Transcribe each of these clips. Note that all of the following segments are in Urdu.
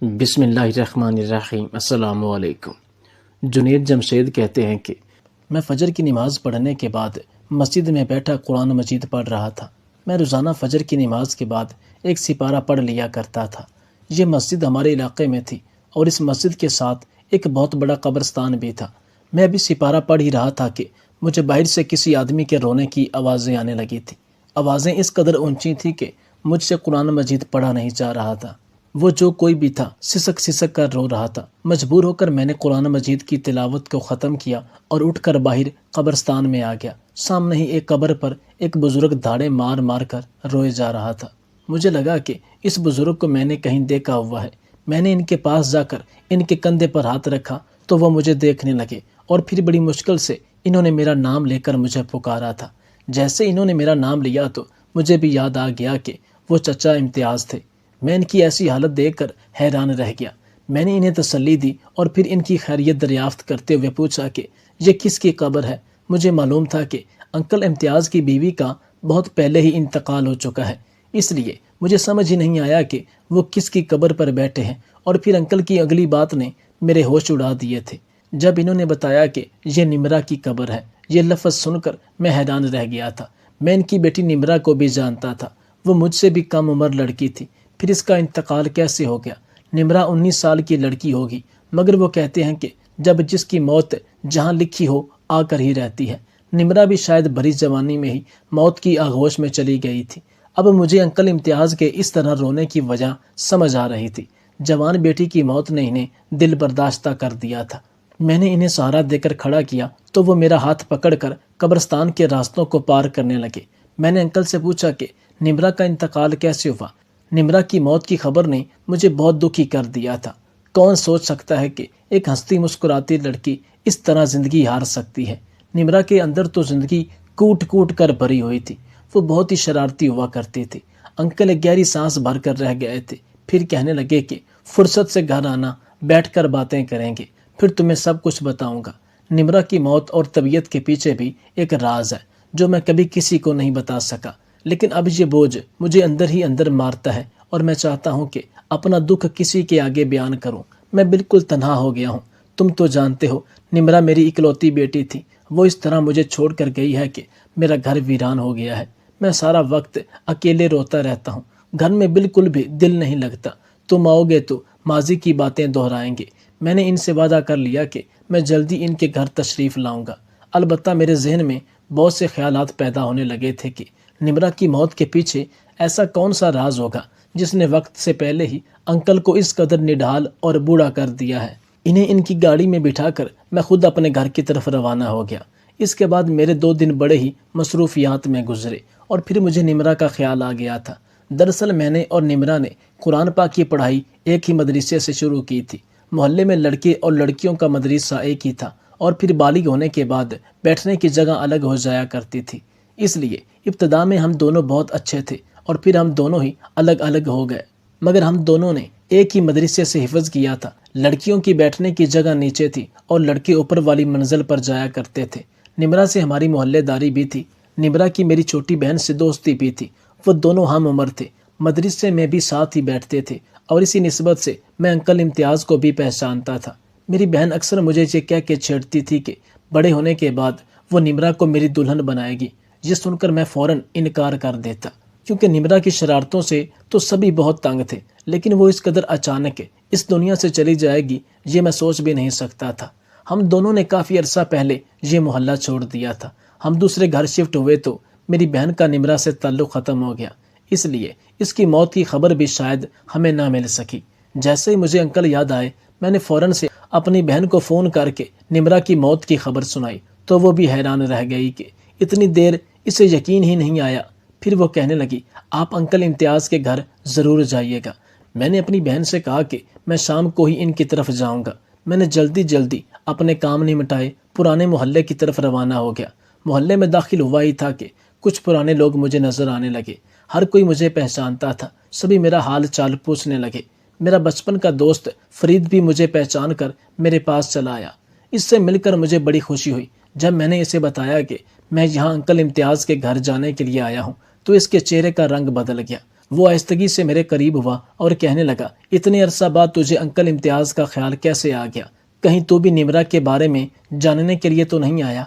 بسم اللہ الرحمن الرحیم۔ السلام علیکم۔ جنید جمشید کہتے ہیں کہ میں فجر کی نماز پڑھنے کے بعد مسجد میں بیٹھا قرآن مجید پڑھ رہا تھا۔ میں روزانہ فجر کی نماز کے بعد ایک سپارہ پڑھ لیا کرتا تھا۔ یہ مسجد ہمارے علاقے میں تھی اور اس مسجد کے ساتھ ایک بہت بڑا قبرستان بھی تھا۔ میں ابھی سپارہ پڑھ ہی رہا تھا کہ مجھے باہر سے کسی آدمی کے رونے کی آوازیں آنے لگی تھی۔ آوازیں اس قدر اونچی تھیں کہ مجھ سے قرآن مجید پڑھا نہیں جا رہا تھا۔ وہ جو کوئی بھی تھا سسک سسک کر رو رہا تھا۔ مجبور ہو کر میں نے قرآن مجید کی تلاوت کو ختم کیا اور اٹھ کر باہر قبرستان میں آ گیا۔ سامنے ہی ایک قبر پر ایک بزرگ دھاڑے مار مار کر روئے جا رہا تھا۔ مجھے لگا کہ اس بزرگ کو میں نے کہیں دیکھا ہوا ہے۔ میں نے ان کے پاس جا کر ان کے کندھے پر ہاتھ رکھا تو وہ مجھے دیکھنے لگے اور پھر بڑی مشکل سے انہوں نے میرا نام لے کر مجھے پکارا تھا۔ جیسے انہوں نے میرا نام لیا تو مجھے بھی یاد آ گیا کہ وہ چچا امتیاز تھے۔ میں ان کی ایسی حالت دیکھ کر حیران رہ گیا۔ میں نے انہیں تسلی دی اور پھر ان کی خیریت دریافت کرتے ہوئے پوچھا کہ یہ کس کی قبر ہے۔ مجھے معلوم تھا کہ انکل امتیاز کی بیوی کا بہت پہلے ہی انتقال ہو چکا ہے، اس لیے مجھے سمجھ ہی نہیں آیا کہ وہ کس کی قبر پر بیٹھے ہیں، اور پھر انکل کی اگلی بات نے میرے ہوش اڑا دیے تھے۔ جب انہوں نے بتایا کہ یہ نمرا کی قبر ہے، یہ لفظ سن کر میں حیران رہ گیا تھا۔ میں ان کی بیٹی نمرا کو بھی جانتا تھا۔ وہ مجھ سے بھی کم عمر لڑکی تھی، پھر اس کا انتقال کیسے ہو گیا؟ نمرا 19 سال کی لڑکی ہوگی، مگر وہ کہتے ہیں کہ جب جس کی موت جہاں لکھی ہو آ کر ہی رہتی ہے۔ نمرا بھی شاید بڑی جوانی میں ہی موت کی آغوش میں چلی گئی تھی۔ اب مجھے انکل امتیاز کے اس طرح رونے کی وجہ سمجھ آ رہی تھی۔ جوان بیٹی کی موت نے انہیں دل برداشتہ کر دیا تھا۔ میں نے انہیں سہارا دے کر کھڑا کیا تو وہ میرا ہاتھ پکڑ کر قبرستان کے راستوں کو پار کرنے لگے۔ میں نے انکل سے پوچھا کہ نمرا کا انتقال کیسے ہوا؟ نمرا کی موت کی خبر نے مجھے بہت دکھی کر دیا تھا۔ کون سوچ سکتا ہے کہ ایک ہنستی مسکراتی لڑکی اس طرح زندگی ہار سکتی ہے؟ نمرا کے اندر تو زندگی کوٹ کوٹ کر بھری ہوئی تھی۔ وہ بہت ہی شرارتی ہوا کرتی تھی۔ انکل ایک گہری سانس بھر کر رہ گئے تھے، پھر کہنے لگے کہ فرصت سے گھر آنا، بیٹھ کر باتیں کریں گے، پھر تمہیں سب کچھ بتاؤں گا۔ نمرا کی موت اور طبیعت کے پیچھے بھی ایک راز ہے جو میں کبھی کسی کو نہیں بتا سکا، لیکن اب یہ بوجھ مجھے اندر ہی اندر مارتا ہے اور میں چاہتا ہوں کہ اپنا دکھ کسی کے آگے بیان کروں۔ میں بالکل تنہا ہو گیا ہوں۔ تم تو جانتے ہو نمرا میری اکلوتی بیٹی تھی، وہ اس طرح مجھے چھوڑ کر گئی ہے کہ میرا گھر ویران ہو گیا ہے۔ میں سارا وقت اکیلے روتا رہتا ہوں، گھر میں بالکل بھی دل نہیں لگتا۔ تم آؤ گے تو ماضی کی باتیں دہرائیں گے۔ میں نے ان سے وعدہ کر لیا کہ میں جلدی ان کے گھر تشریف لاؤں گا۔ البتہ میرے ذہن میں بہت سے خیالات پیدا ہونے لگے تھے کہ نمرا کی موت کے پیچھے ایسا کون سا راز ہوگا جس نے وقت سے پہلے ہی انکل کو اس قدر نڈھال اور بوڑھا کر دیا ہے۔ انہیں ان کی گاڑی میں بٹھا کر میں خود اپنے گھر کی طرف روانہ ہو گیا۔ اس کے بعد میرے 2 دن بڑے ہی مصروفیات میں گزرے اور پھر مجھے نمرا کا خیال آ گیا تھا۔ دراصل میں نے اور نمرا نے قرآن پاک کی پڑھائی ایک ہی مدرسے سے شروع کی تھی۔ محلے میں لڑکے اور لڑکیوں کا مدرسہ ایک ہی تھا اور پھر بالغ ہونے کے بعد بیٹھنے کی جگہ الگ ہو جایا کرتی تھی۔ اس لیے ابتدا میں ہم دونوں بہت اچھے تھے اور پھر ہم دونوں ہی الگ الگ ہو گئے، مگر ہم دونوں نے ایک ہی مدرسے سے حفظ کیا تھا۔ لڑکیوں کی بیٹھنے کی جگہ نیچے تھی اور لڑکے اوپر والی منزل پر جایا کرتے تھے۔ نمرا سے ہماری محلے داری بھی تھی۔ نمرا کی میری چھوٹی بہن سے دوستی بھی تھی۔ وہ دونوں ہم عمر تھے، مدرسے میں بھی ساتھ ہی بیٹھتے تھے اور اسی نسبت سے میں انکل امتیاز کو بھی پہچانتا تھا۔ میری بہن اکثر مجھے یہ کہہ کے چھیڑتی تھی کہ بڑے ہونے کے بعد وہ نمرا کو میری دلہن بنائے گی۔ یہ سن کر میں فوراً انکار کر دیتا، کیونکہ نمرا کی شرارتوں سے تو سبھی بہت تنگ تھے، لیکن وہ اس قدر اچانک اس دنیا سے چلی جائے گی یہ میں سوچ بھی نہیں سکتا تھا۔ ہم دونوں نے کافی عرصہ پہلے یہ محلہ چھوڑ دیا تھا۔ ہم دوسرے گھر شفٹ ہوئے تو میری بہن کا نمرا سے تعلق ختم ہو گیا، اس لیے اس کی موت کی خبر بھی شاید ہمیں نہ مل سکی۔ جیسے ہی مجھے انکل یاد آئے، میں نے فوراً سے اپنی بہن کو فون کر کے نمرا کی موت کی خبر سنائی تو وہ بھی حیران رہ گئی کہ اتنی دیر اسے یقین ہی نہیں آیا۔ پھر وہ کہنے لگی، آپ انکل امتیاز کے گھر ضرور جائیے گا۔ میں نے اپنی بہن سے کہا کہ میں شام کو ہی ان کی طرف جاؤں گا۔ میں نے جلدی اپنے کام نمٹائے پرانے محلے کی طرف روانہ ہو گیا۔ محلے میں داخل ہوا ہی تھا کہ کچھ پرانے لوگ مجھے نظر آنے لگے۔ ہر کوئی مجھے پہچانتا تھا، سبھی میرا حال چال پوچھنے لگے۔ میرا بچپن کا دوست فرید بھی مجھے پہچان کر میرے پاس چلا آیا۔ اس سے مل کر مجھے بڑی خوشی ہوئی۔ جب میں نے اسے بتایا کہ میں یہاں انکل امتیاز کے گھر جانے کے لیے آیا ہوں تو اس کے چہرے کا رنگ بدل گیا۔ وہ آہستگی سے میرے قریب ہوا اور کہنے لگا، اتنے عرصہ بعد تجھے انکل امتیاز کا خیال کیسے آ گیا؟ کہیں تو بھی نمرہ کے بارے میں جاننے کے لیے تو نہیں آیا؟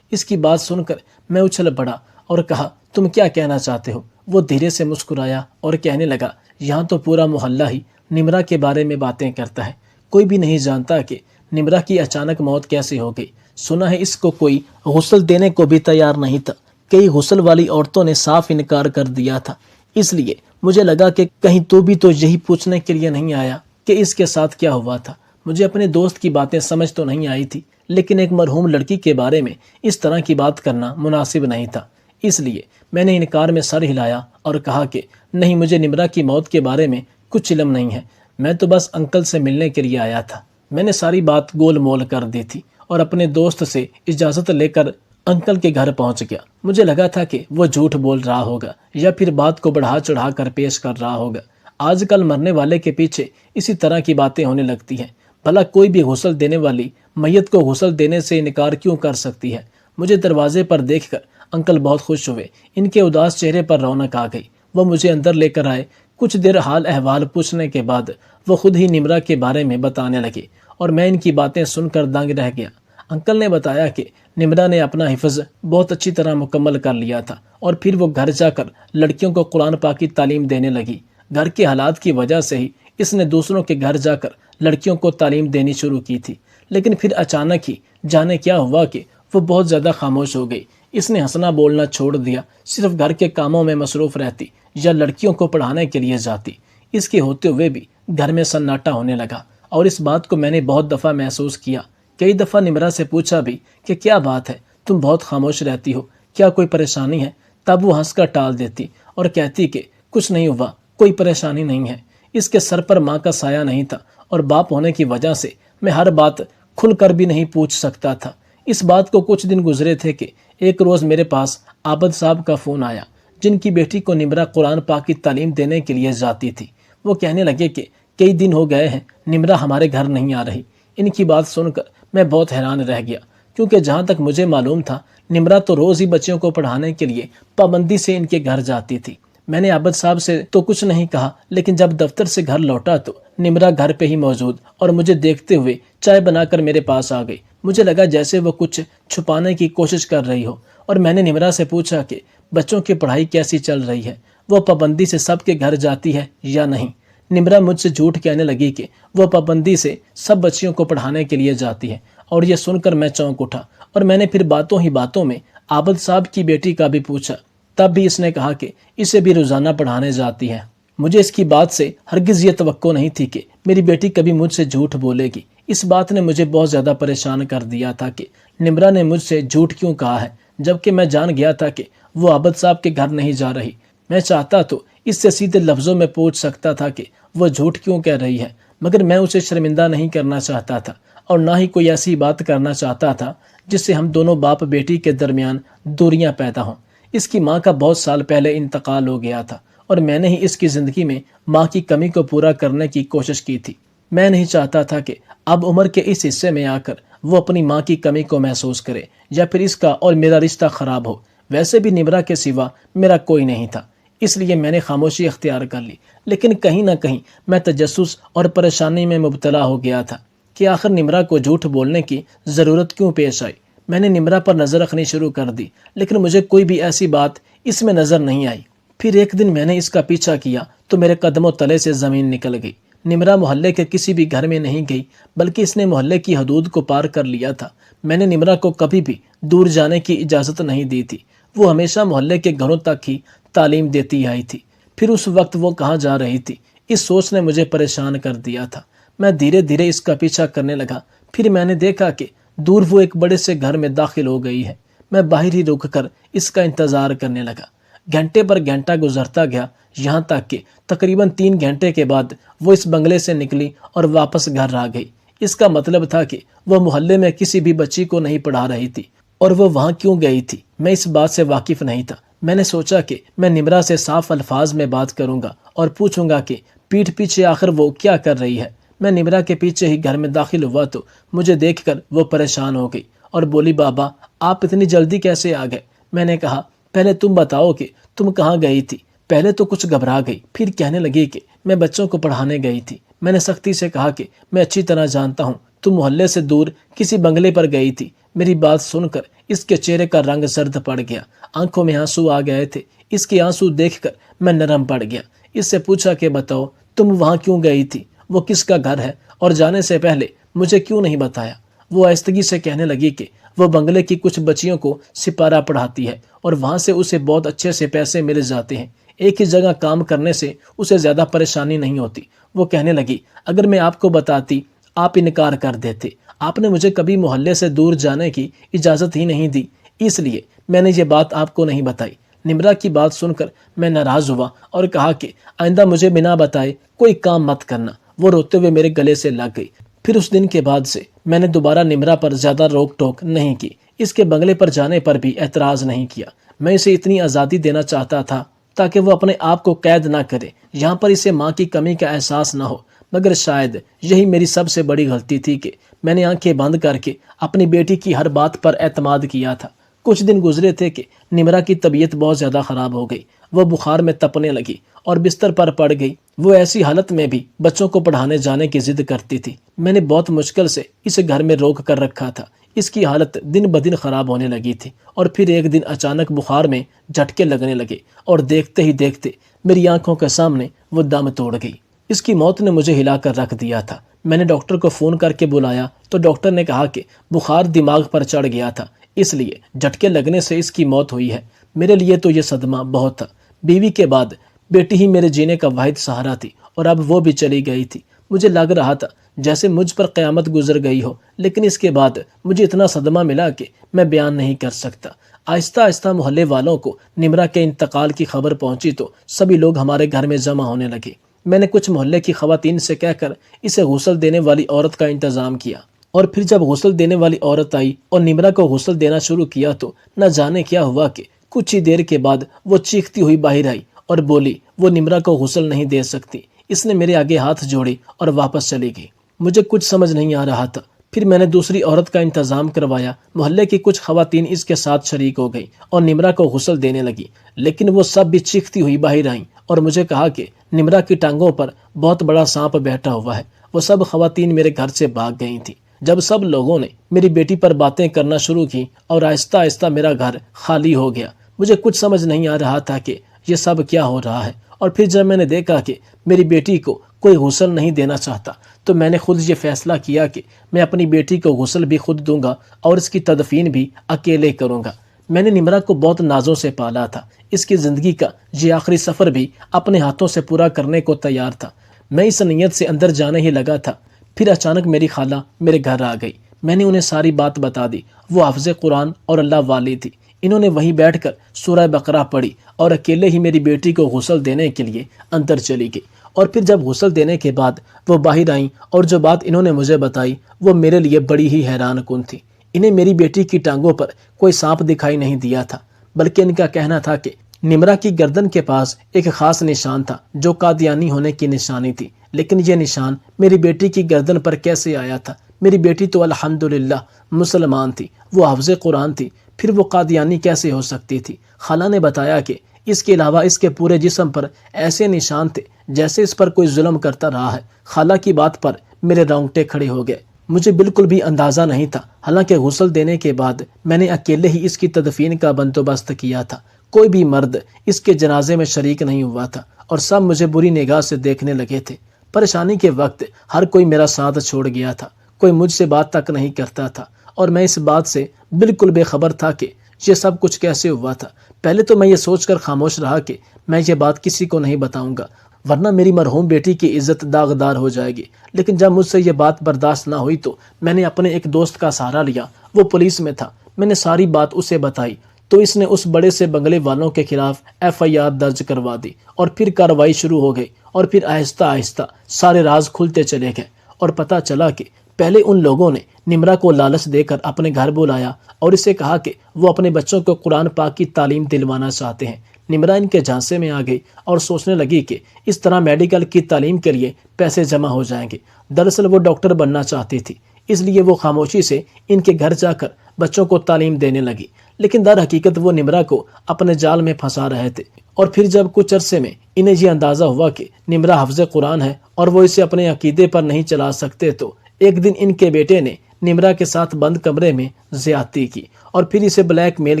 اس کی بات سن کر میں اچھل پڑا اور کہا، تم کیا کہنا چاہتے ہو؟ وہ دھیرے سے مسکرایا اور کہنے لگا، یہاں تو پورا محلہ ہی نمرہ کے بارے میں باتیں کرتا ہے، کوئی بھی نہیں جانتا کہ نمرہ کی اچانک موت کیسے ہو گئی۔ سنا ہے اس کو کوئی غسل دینے کو بھی تیار نہیں تھا، کئی غسل والی عورتوں نے صاف انکار کر دیا تھا، اس لیے مجھے لگا کہ کہیں تو بھی تو یہی پوچھنے کے لیے نہیں آیا کہ اس کے ساتھ کیا ہوا تھا۔ مجھے اپنے دوست کی باتیں سمجھ تو نہیں آئی تھی، لیکن ایک مرحوم لڑکی کے بارے میں اس طرح کی بات کرنا مناسب نہیں تھا، اس لیے میں نے انکار میں سر ہلایا اور کہا کہ نہیں، مجھے نمرہ کی موت کے بارے میں کچھ علم نہیں ہے، میں تو بس انکل سے ملنے کے لیے آیا تھا۔ میں نے ساری بات گول مول کر دی تھی اور اپنے دوست سے اجازت لے کر انکل کے گھر پہنچ گیا۔ مجھے لگا تھا کہ وہ جھوٹ بول رہا ہوگا یا پھر بات کو بڑھا چڑھا کر پیش کر رہا ہوگا۔ آج کل مرنے والے کے پیچھے اسی طرح کی باتیں ہونے لگتی ہیں، بھلا کوئی بھی غسل دینے والی میت کو غسل دینے سے انکار کیوں کر سکتی ہے؟ مجھے دروازے پر دیکھ کر انکل بہت خوش ہوئے، ان کے اداس چہرے پر رونق آ گئی۔ وہ مجھے اندر لے کر آئے، کچھ دیر حال احوال پوچھنے کے بعد وہ خود ہی نمرہ کے بارے میں بتانے لگے اور میں ان کی باتیں سن کر دنگ رہ گیا۔ انکل نے بتایا کہ نمرہ نے اپنا حفظ بہت اچھی طرح مکمل کر لیا تھا اور پھر وہ گھر جا کر لڑکیوں کو قرآن پاک کی تعلیم دینے لگی۔ گھر کے حالات کی وجہ سے ہی اس نے دوسروں کے گھر جا کر لڑکیوں کو تعلیم دینی شروع کی تھی، لیکن پھر اچانک ہی جانے کیا ہوا کہ وہ بہت زیادہ خاموش ہو گئی۔ اس نے ہنسنا بولنا چھوڑ دیا، صرف گھر کے کاموں میں مصروف رہتی یا لڑکیوں کو پڑھانے کے لیے جاتی۔ اس کے ہوتے ہوئے بھی گھر میں سناٹا ہونے لگا اور اس بات کو میں نے بہت دفعہ محسوس کیا۔ کئی دفعہ نمرہ سے پوچھا بھی کہ کیا بات ہے، تم بہت خاموش رہتی ہو، کیا کوئی پریشانی ہے؟ تب وہ ہنس کر ٹال دیتی اور کہتی کہ کچھ نہیں ہوا، کوئی پریشانی نہیں ہے۔ اس کے سر پر ماں کا سایہ نہیں تھا اور باپ ہونے کی وجہ سے میں ہر بات کھل کر بھی نہیں پوچھ سکتا تھا۔ اس بات کو کچھ دن گزرے تھے کہ ایک روز میرے پاس عابد صاحب کا فون آیا، جن کی بیٹی کو نمرہ قرآن پاک کی تعلیم دینے کے لیے جاتی تھی۔ وہ کہنے لگے کہ کئی دن ہو گئے ہیں نمرہ ہمارے گھر نہیں آ رہی۔ ان کی بات سن کر میں بہت حیران رہ گیا، کیونکہ جہاں تک مجھے معلوم تھا نمرہ تو روز ہی بچیوں کو پڑھانے کے لیے پابندی سے ان کے گھر جاتی تھی۔ میں نے عابد صاحب سے تو کچھ نہیں کہا، لیکن جب دفتر سے گھر لوٹا تو نمرہ گھر پہ ہی موجود اور مجھے دیکھتے ہوئے چائے بنا کر میرے پاس آ گئی۔ مجھے لگا جیسے وہ کچھ چھپانے کی کوشش کر رہی ہو، اور میں نے نمرہ سے پوچھا کہ بچوں کی پڑھائی کیسی چل رہی ہے، وہ پابندی سے سب کے گھر جاتی ہے یا نہیں؟ نمرہ مجھ سے جھوٹ کہنے لگی کہ وہ پابندی سے سب بچیوں کو پڑھانے کے لیے جاتی ہے، اور یہ سن کر میں چونک اٹھا اور میں نے پھر باتوں ہی باتوں میں عابد صاحب کی بیٹی کا بھی پوچھا۔ تب بھی اس نے کہا کہ اسے بھی روزانہ پڑھانے جاتی ہے۔ مجھے اس کی بات سے ہرگز یہ توقع نہیں تھی کہ میری بیٹی کبھی مجھ سے جھوٹ بولے گی۔ اس بات نے مجھے بہت زیادہ پریشان کر دیا تھا کہ نمرہ نے مجھ سے جھوٹ کیوں کہا ہے، جبکہ میں جان گیا تھا کہ وہ عابد صاحب کے گھر نہیں جا رہی۔ میں چاہتا تو اس سے سیدھے لفظوں میں پوچھ سکتا تھا کہ وہ جھوٹ کیوں کہہ رہی ہے، مگر میں اسے شرمندہ نہیں کرنا چاہتا تھا اور نہ ہی کوئی ایسی بات کرنا چاہتا تھا جس سے ہم دونوں باپ بیٹی کے درمیان دوریاں پیدا ہوں۔ اس کی ماں کا بہت سال پہلے انتقال ہو گیا تھا اور میں نے ہی اس کی زندگی میں ماں کی کمی کو پورا کرنے کی کوشش کی تھی۔ میں نہیں چاہتا تھا کہ اب عمر کے اس حصے میں آ کر وہ اپنی ماں کی کمی کو محسوس کرے یا پھر اس کا اور میرا رشتہ خراب ہو۔ ویسے بھی نمرہ کے سوا میرا کوئی نہیں تھا، اس لیے میں نے خاموشی اختیار کر لی، لیکن کہیں نہ کہیں میں تجسس اور پریشانی میں مبتلا ہو گیا تھا کہ آخر نمرہ کو جھوٹ بولنے کی ضرورت کیوں پیش آئی۔ میں نے نمرہ پر نظر رکھنی شروع کر دی، لیکن مجھے کوئی بھی ایسی بات اس میں نظر نہیں آئی۔ پھر ایک دن میں نے اس کا پیچھا کیا تو میرے قدموں تلے سے زمین نکل گئی۔ نمرہ محلے کے کسی بھی گھر میں نہیں گئی، بلکہ اس نے محلے کی حدود کو پار کر لیا تھا۔ میں نے نمرہ کو کبھی بھی دور جانے کی اجازت نہیں دی تھی، وہ ہمیشہ محلے کے گھروں تک ہی تعلیم دیتی آئی تھی۔ پھر اس وقت وہ کہاں جا رہی تھی، اس سوچ نے مجھے پریشان کر دیا تھا۔ میں دھیرے دھیرے اس کا پیچھا کرنے لگا، پھر میں نے دیکھا کہ دور وہ ایک بڑے سے گھر میں داخل ہو گئی ہے۔ میں باہر ہی رک کر اس کا انتظار کرنے لگا۔ گھنٹے پر گھنٹہ گزرتا گیا، یہاں تک کہ تقریباً 3 گھنٹے کے بعد وہ اس بنگلے سے نکلی اور واپس گھر آ گئی۔ اس کا مطلب تھا کہ وہ محلے میں کسی بھی بچی کو نہیں پڑھا رہی تھی، اور وہ وہاں کیوں گئی تھی میں اس بات سے واقف نہیں تھا۔ میں نے سوچا کہ میں نمرہ سے صاف الفاظ میں بات کروں گا اور پوچھوں گا کہ پیٹھ پیچھے آخر وہ کیا کر رہی ہے۔ میں نمرہ کے پیچھے ہی گھر میں داخل ہوا تو مجھے دیکھ کر وہ پریشان ہو گئی اور بولی، بابا آپ اتنی جلدی کیسے آ گئے؟ میں نے کہا، پہلے تم بتاؤ کہ تم کہاں گئی تھی، پہلے تو کچھ گھبرا گئی، پھر کہنے لگی کہ میں بچوں کو پڑھانے گئی تھی۔ میں نے سختی سے کہا کہ میں اچھی طرح جانتا ہوں تم محلے سے دور کسی بنگلے پر گئی تھی۔ میری بات سن کر اس کے چہرے کا رنگ زرد پڑ گیا، آنکھوں میں آنسو آ گئے تھے۔ اس کے آنسو دیکھ کر میں نرم پڑ گیا۔ اس سے پوچھا کہ بتاؤ تم وہاں کیوں گئی تھی؟ وہ کس کا گھر ہے اور جانے سے پہلے مجھے کیوں نہیں بتایا؟ وہ آہستگی سے کہنے لگی کہ وہ بنگلے کی کچھ بچیوں کو سپارہ پڑھاتی ہے اور وہاں سے اسے بہت اچھے سے پیسے مل جاتے ہیں۔ ایک ہی جگہ کام کرنے سے اسے زیادہ پریشانی نہیں ہوتی۔ وہ کہنے لگی اگر میں آپ کو بتاتی آپ انکار کر دیتے۔ آپ نے مجھے کبھی محلے سے دور جانے کی اجازت ہی نہیں دی، اس لیے میں نے یہ بات آپ کو نہیں بتائی۔ نمرا کی بات سن کر میں ناراض ہوا اور کہا کہ آئندہ مجھے بنا بتائے کوئی کام مت کرنا۔ وہ روتے ہوئے میرے گلے سے لگ گئی۔ پھر اس دن کے بعد سے میں نے دوبارہ نمرا پر زیادہ روک ٹوک نہیں کی، اس کے بنگلے پر جانے پر بھی اعتراض نہیں کیا۔ میں اسے اتنی آزادی دینا چاہتا تھا تاکہ وہ اپنے آپ کو قید نہ کرے، یہاں پر اسے ماں کی کمی کا احساس نہ ہو۔ مگر شاید یہی میری سب سے بڑی غلطی تھی کہ میں نے آنکھیں بند کر کے اپنی بیٹی کی ہر بات پر اعتماد کیا تھا۔ کچھ دن گزرے تھے کہ نمرا کی طبیعت بہت زیادہ خراب ہو گئی۔ وہ بخار میں تپنے لگی اور بستر پر پڑ گئی۔ وہ ایسی حالت میں بھی بچوں کو پڑھانے جانے کی ضد کرتی تھی۔ میں نے بہت مشکل سے اسے گھر میں روک کر رکھا تھا۔ اس کی حالت دن بدن خراب ہونے لگی تھی اور پھر ایک دن اچانک بخار میں جھٹکے لگنے لگے اور دیکھتے ہی دیکھتے میری آنکھوں کے سامنے وہ دم توڑ گئی۔ اس کی موت نے مجھے ہلا کر رکھ دیا تھا۔ میں نے ڈاکٹر کو فون کر کے بلایا تو ڈاکٹر نے کہا کہ بخار دماغ پر چڑھ گیا تھا، اس لیے جھٹکے لگنے سے اس کی موت ہوئی ہے۔ میرے لیے تو یہ صدمہ بہت تھا۔ بیوی کے بعد بیٹی ہی میرے جینے کا واحد سہارا تھی اور اب وہ بھی چلی گئی تھی۔ مجھے لگ رہا تھا جیسے مجھ پر قیامت گزر گئی ہو، لیکن اس کے بعد مجھے اتنا صدمہ ملا کہ میں بیان نہیں کر سکتا۔ آہستہ آہستہ محلے والوں کو نمرا کے انتقال کی خبر پہنچی تو سبھی لوگ ہمارے گھر میں جمع ہونے لگے۔ میں نے کچھ محلے کی خواتین سے کہہ کر اسے غسل دینے والی عورت کا انتظام کیا، اور پھر جب غسل دینے والی عورت آئی اور نمرا کو غسل دینا شروع کیا تو نہ جانے کیا ہوا کہ کچھ ہی دیر کے بعد وہ چیختی ہوئی باہر آئی اور بولی وہ نمرا کو غسل نہیں دے سکتی۔ اس نے میرے آگے ہاتھ جوڑے اور واپس چلی گئی۔ مجھے کچھ سمجھ نہیں آ رہا تھا۔ پھر میں نے دوسری عورت کا انتظام کروایا۔ محلے کی کچھ خواتین اس کے ساتھ شریک ہو گئی اور نمرا کو غسل دینے لگی، لیکن وہ سب بھی چیختی ہوئی باہر آئیں اور مجھے کہا کہ نمرا کی ٹانگوں پر بہت بڑا سانپ بیٹھا ہوا ہے۔ وہ سب خواتین میرے گھر سے بھاگ گئی تھیں۔ جب سب لوگوں نے میری بیٹی پر باتیں کرنا شروع کی اور آہستہ آہستہ میرا گھر خالی ہو گیا، مجھے کچھ سمجھ نہیں آ رہا تھا کہ یہ سب کیا ہو رہا ہے۔ اور پھر جب میں نے دیکھا کہ میری بیٹی کو کوئی غسل نہیں دینا چاہتا تو میں نے خود یہ فیصلہ کیا کہ میں اپنی بیٹی کو غسل بھی خود دوں گا اور اس کی تدفین بھی اکیلے کروں گا۔ میں نے نمرا کو بہت نازوں سے پالا تھا۔ اس کی زندگی کا یہ آخری سفر بھی اپنے ہاتھوں سے پورا کرنے کو تیار تھا۔ میں اس نیت سے اندر جانے ہی لگا تھا، پھر اچانک میری خالہ میرے گھر آ گئی۔ میں نے انہیں ساری بات بتا دی۔ وہ حافظ قرآن اور اللہ والی تھی۔ انہوں نے وہیں بیٹھ کر سورہ بقرہ پڑھی اور اکیلے ہی میری بیٹی کو غسل دینے کے لیے اندر چلی گئی۔ اور پھر جب غسل دینے کے بعد وہ باہر آئیں اور جو بات انہوں نے مجھے بتائی وہ میرے لیے بڑی ہی حیران کن تھی۔ انہیں میری بیٹی کی ٹانگوں پر کوئی سانپ دکھائی نہیں دیا تھا، بلکہ ان کا کہنا تھا کہ نمرا کی گردن کے پاس ایک خاص نشان تھا جو قادیانی ہونے کی نشانی تھی۔ لیکن یہ نشان میری بیٹی کی گردن پر کیسے آیا تھا؟ میری بیٹی تو الحمدللہ مسلمان تھی، وہ حافظ قرآن تھی، پھر وہ قادیانی کیسے ہو سکتی تھی؟ خالہ نے بتایا کہ اس کے علاوہ اس کے پورے جسم پر ایسے نشان تھے جیسے اس پر کوئی ظلم کرتا رہا ہے۔ خالہ کی بات پر میرے رونگٹے کھڑے ہو گئے۔ مجھے بالکل بھی اندازہ نہیں تھا، حالانکہ غسل دینے کے بعد میں نے اکیلے ہی اس کی تدفین کا بندوبست کیا تھا۔ کوئی بھی مرد اس کے جنازے میں شریک نہیں ہوا تھا اور سب مجھے بری نگاہ سے دیکھنے لگے تھے۔ پریشانی کے وقت ہر کوئی میرا ساتھ چھوڑ گیا تھا، کوئی مجھ سے بات تک نہیں کرتا تھا، اور میں اس بات سے بالکل بے خبر تھا کہ یہ سب کچھ کیسے ہوا تھا۔ پہلے تو میں یہ سوچ کر خاموش رہا کہ میں یہ بات کسی کو نہیں بتاؤں گا، ورنہ میری مرحوم بیٹی کی عزت داغدار ہو جائے گی۔ لیکن جب مجھ سے یہ بات برداشت نہ ہوئی تو میں نے اپنے ایک دوست کا سہارا لیا، وہ پولیس میں تھا۔ میں نے ساری بات اسے بتائی تو اس نے اس بڑے سے بنگلے والوں کے خلاف FIR درج کروا دی اور پھر کارروائی شروع ہو گئی، اور پھر آہستہ آہستہ سارے راز کھلتے چلے گئے اور پتہ چلا کہ پہلے ان لوگوں نے نمرا کو لالچ دے کر اپنے گھر بلایا اور اسے کہا کہ وہ اپنے بچوں کو قرآن پاک کی تعلیم دلوانا چاہتے ہیں۔ نمرا ان کے جھانسے میں آ گئی اور سوچنے لگی کہ اس طرح میڈیکل کی تعلیم کے لیے پیسے جمع ہو جائیں گے۔ دراصل وہ ڈاکٹر بننا چاہتی تھی، اس لیے وہ خاموشی سے ان کے گھر جا کر بچوں کو تعلیم دینے لگی۔ لیکن در حقیقت وہ نمرہ کو اپنے جال میں پھنسا رہے تھے۔ اور پھر جب کچھ عرصے میں انہیں یہ اندازہ ہوا کہ نمرہ حافظ قرآن ہے اور وہ اسے اپنے عقیدے پر نہیں چلا سکتے، تو ایک دن ان کے بیٹے نے نمرہ کے ساتھ بند کمرے میں زیادتی کی اور پھر اسے بلیک میل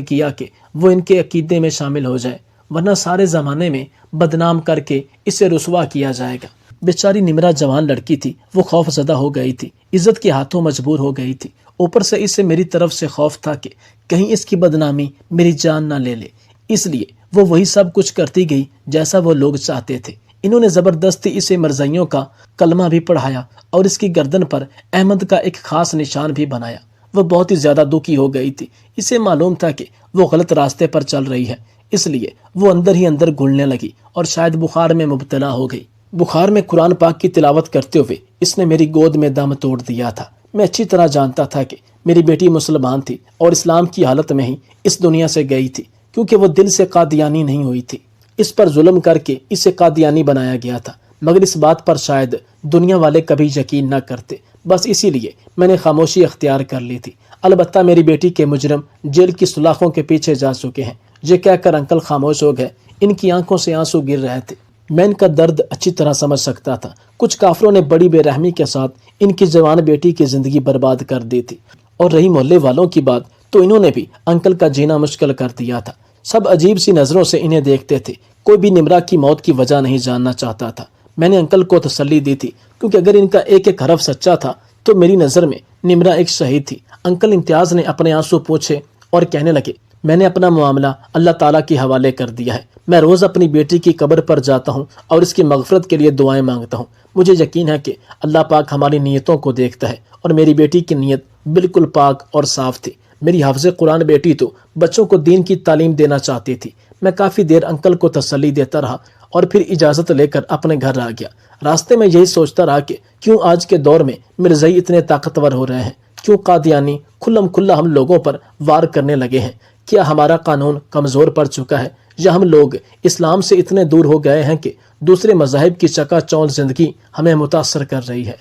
کیا کہ وہ ان کے عقیدے میں شامل ہو جائے، ورنہ سارے زمانے میں بدنام کر کے اسے رسوا کیا جائے گا۔ بیچاری نمرہ جوان لڑکی تھی، وہ خوف زدہ ہو گئی تھی، عزت کے ہاتھوں مجبور ہو گئی تھی۔ اوپر سے اسے میری طرف سے خوف تھا کہ کہیں اس کی بدنامی میری جان نہ لے لے، اس لیے وہ وہی سب کچھ کرتی گئی جیسا وہ لوگ چاہتے تھے۔ انہوں نے زبردستی اسے مرزائیوں کا کلمہ بھی پڑھایا اور اس کی گردن پر احمد کا ایک خاص نشان بھی بنایا۔ وہ بہت ہی زیادہ دکھی ہو گئی تھی، اسے معلوم تھا کہ وہ غلط راستے پر چل رہی ہے، اس لیے وہ اندر ہی اندر گھلنے لگی اور شاید بخار میں مبتلا ہو گئی۔ بخار میں قرآن پاک کی تلاوت کرتے ہوئے اس نے میری گود میں دم توڑ دیا تھا۔ میں اچھی طرح جانتا تھا کہ میری بیٹی مسلمان تھی اور اسلام کی حالت میں ہی اس دنیا سے گئی تھی، کیونکہ وہ دل سے قادیانی نہیں ہوئی تھی۔ اس پر ظلم کر کے اسے قادیانی بنایا گیا تھا، مگر اس بات پر شاید دنیا والے کبھی یقین نہ کرتے، بس اسی لیے میں نے خاموشی اختیار کر لی تھی۔ البتہ میری بیٹی کے مجرم جیل کی سلاخوں کے پیچھے جا چکے ہیں۔ یہ کہہ کر انکل خاموش ہو گئے، ان کی آنکھوں سے آنسو گر رہے تھے۔ میں ان کا درد اچھی طرح سمجھ سکتا تھا۔ کچھ کافروں نے بڑی بے رحمی کے ساتھ ان کی جوان بیٹی کی زندگی برباد کر دی تھی، اور رہی محلے والوں کی بات تو انہوں نے بھی انکل کا جینا مشکل کر دیا تھا۔ سب عجیب سی نظروں سے انہیں دیکھتے تھے، کوئی بھی نمرہ کی موت کی وجہ نہیں جاننا چاہتا تھا۔ میں نے انکل کو تسلی دی تھی، کیونکہ اگر ان کا ایک ایک حرف سچا تھا تو میری نظر میں نمرہ ایک شہید تھی۔ انکل امتیاز نے اپنے آنسو پوچھے اور کہنے لگے، میں نے اپنا معاملہ اللہ تعالیٰ کے حوالے کر دیا ہے۔ میں روز اپنی بیٹی کی قبر پر جاتا ہوں اور اس کی مغفرت کے لیے دعائیں مانگتا ہوں۔ مجھے یقین ہے کہ اللہ پاک ہماری نیتوں کو دیکھتا ہے، اور میری بیٹی کی نیت بالکل پاک اور صاف تھی۔ میری حافظ قرآن بیٹی تو بچوں کو دین کی تعلیم دینا چاہتی تھی۔ میں کافی دیر انکل کو تسلی دیتا رہا اور پھر اجازت لے کر اپنے گھر آ گیا۔ راستے میں یہی سوچتا رہا کہ کیوں آج کے دور میں مرزائی اتنے طاقتور ہو رہے ہیں، کیوں قادیانی کھلم کھلا ہم لوگوں پر وار کرنے لگے ہیں۔ کیا ہمارا قانون کمزور پڑ چکا ہے، یا ہم لوگ اسلام سے اتنے دور ہو گئے ہیں کہ دوسرے مذاہب کی چکا چوند زندگی ہمیں متاثر کر رہی ہے؟